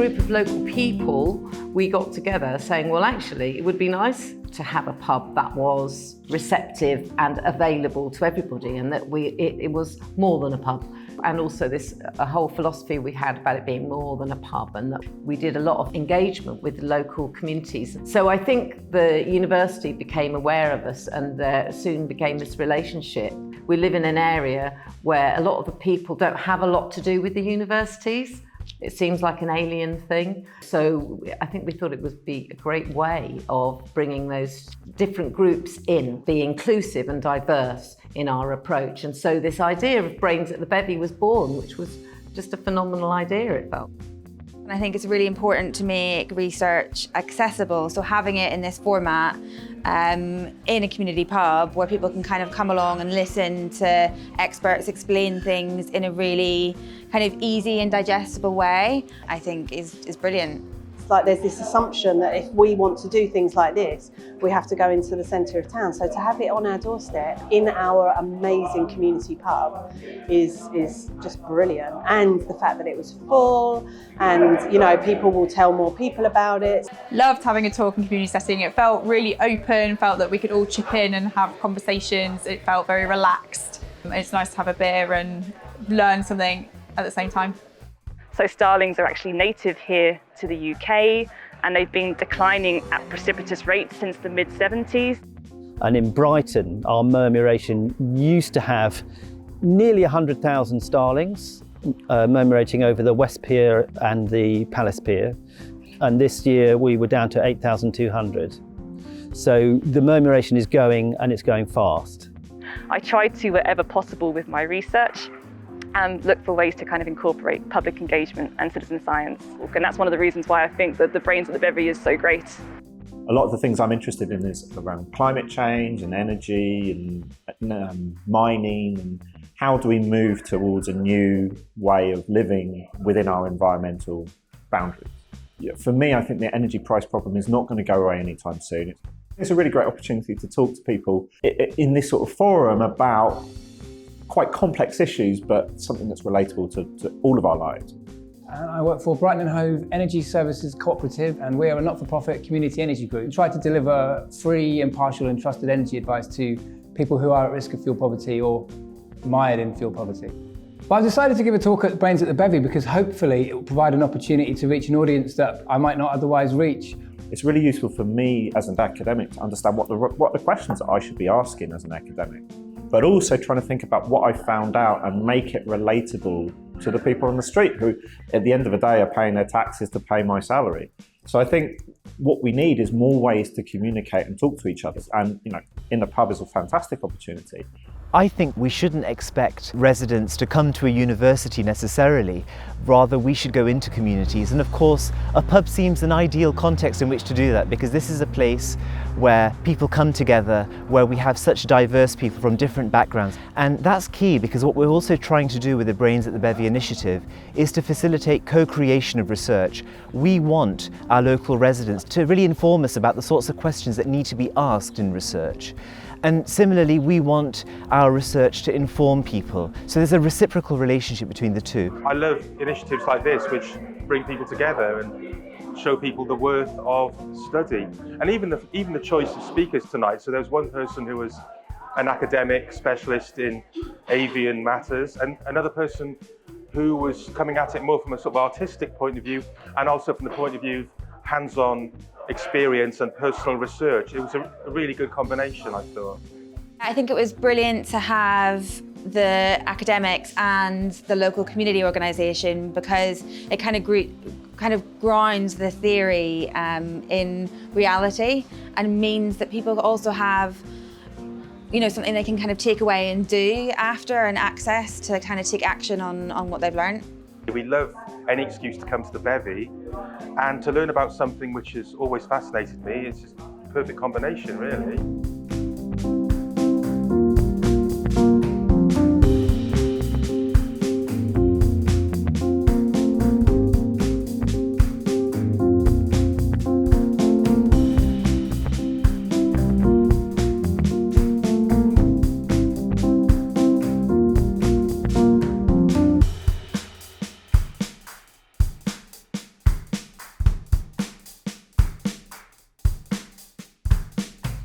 group of local people, we got together saying, well, actually, it would be nice to have a pub that was receptive and available to everybody, and that it was more than a pub. And also a whole philosophy we had about it being more than a pub, and that we did a lot of engagement with the local communities. So I think the university became aware of us, and there soon became this relationship. We live in an area where a lot of the people don't have a lot to do with the universities. It seems like an alien thing. So I think we thought it would be a great way of bringing those different groups in, be inclusive and diverse in our approach. And so this idea of Brains at the Bevy was born, which was just a phenomenal idea, it felt. And I think it's really important to make research accessible. So having it in this format, in a community pub where people can kind of come along and listen to experts explain things in a really kind of easy and digestible way, I think is brilliant. It's like there's this assumption that if we want to do things like this, we have to go into the centre of town. So to have it on our doorstep in our amazing community pub is just brilliant. And the fact that it was full, and you know, people will tell more people about it. Loved having a talk in community setting. It felt really open, felt that we could all chip in and have conversations. It felt very relaxed. It's nice to have a beer and learn something at the same time. So starlings are actually native here to the UK, and they've been declining at precipitous rates since the mid-70s. And in Brighton, our murmuration used to have nearly 100,000 starlings murmurating over the West Pier and the Palace Pier. And this year we were down to 8,200. So the murmuration is going, and it's going fast. I tried to, wherever possible with my research, and look for ways to kind of incorporate public engagement and citizen science. And that's one of the reasons why I think that the Brains at the Bevy is so great. A lot of the things I'm interested in is around climate change and energy and mining, and how do we move towards a new way of living within our environmental boundaries. For me, I think the energy price problem is not going to go away anytime soon. It's a really great opportunity to talk to people in this sort of forum about quite complex issues, but something that's relatable to all of our lives. I work for Brighton and Hove Energy Services Cooperative, and we are a not-for-profit community energy group. We try to deliver free, impartial and trusted energy advice to people who are at risk of fuel poverty or mired in fuel poverty. But I've decided to give a talk at Brains at the Bevy because hopefully it will provide an opportunity to reach an audience that I might not otherwise reach. It's really useful for me as an academic to understand what the questions that I should be asking as an academic, but also trying to think about what I found out and make it relatable to the people on the street who, at the end of the day, are paying their taxes to pay my salary. So I think what we need is more ways to communicate and talk to each other. And, you know, in the pub is a fantastic opportunity. I think we shouldn't expect residents to come to a university necessarily. Rather, we should go into communities. And of course, a pub seems an ideal context in which to do that, because this is a place where people come together, where we have such diverse people from different backgrounds. And that's key, because what we're also trying to do with the Brains at the Bevy initiative is to facilitate co-creation of research. We want our local residents to really inform us about the sorts of questions that need to be asked in research. And similarly, we want our research to inform people. So there's a reciprocal relationship between the two. I love initiatives like this, which bring people together and show people the worth of study. And even the choice of speakers tonight. So there was one person who was an academic specialist in avian matters, and another person who was coming at it more from a sort of artistic point of view, and also from the point of view of hands-on experience and personal research. It was a really good combination, I thought. I think it was brilliant to have the academics and the local community organisation, because it kind of grounds the theory in reality, and means that people also have, you know, something they can kind of take away and do after, and access to kind of take action on what they've learned. We love any excuse to come to the Bevy and to learn about something which has always fascinated me. It's just a perfect combination, really.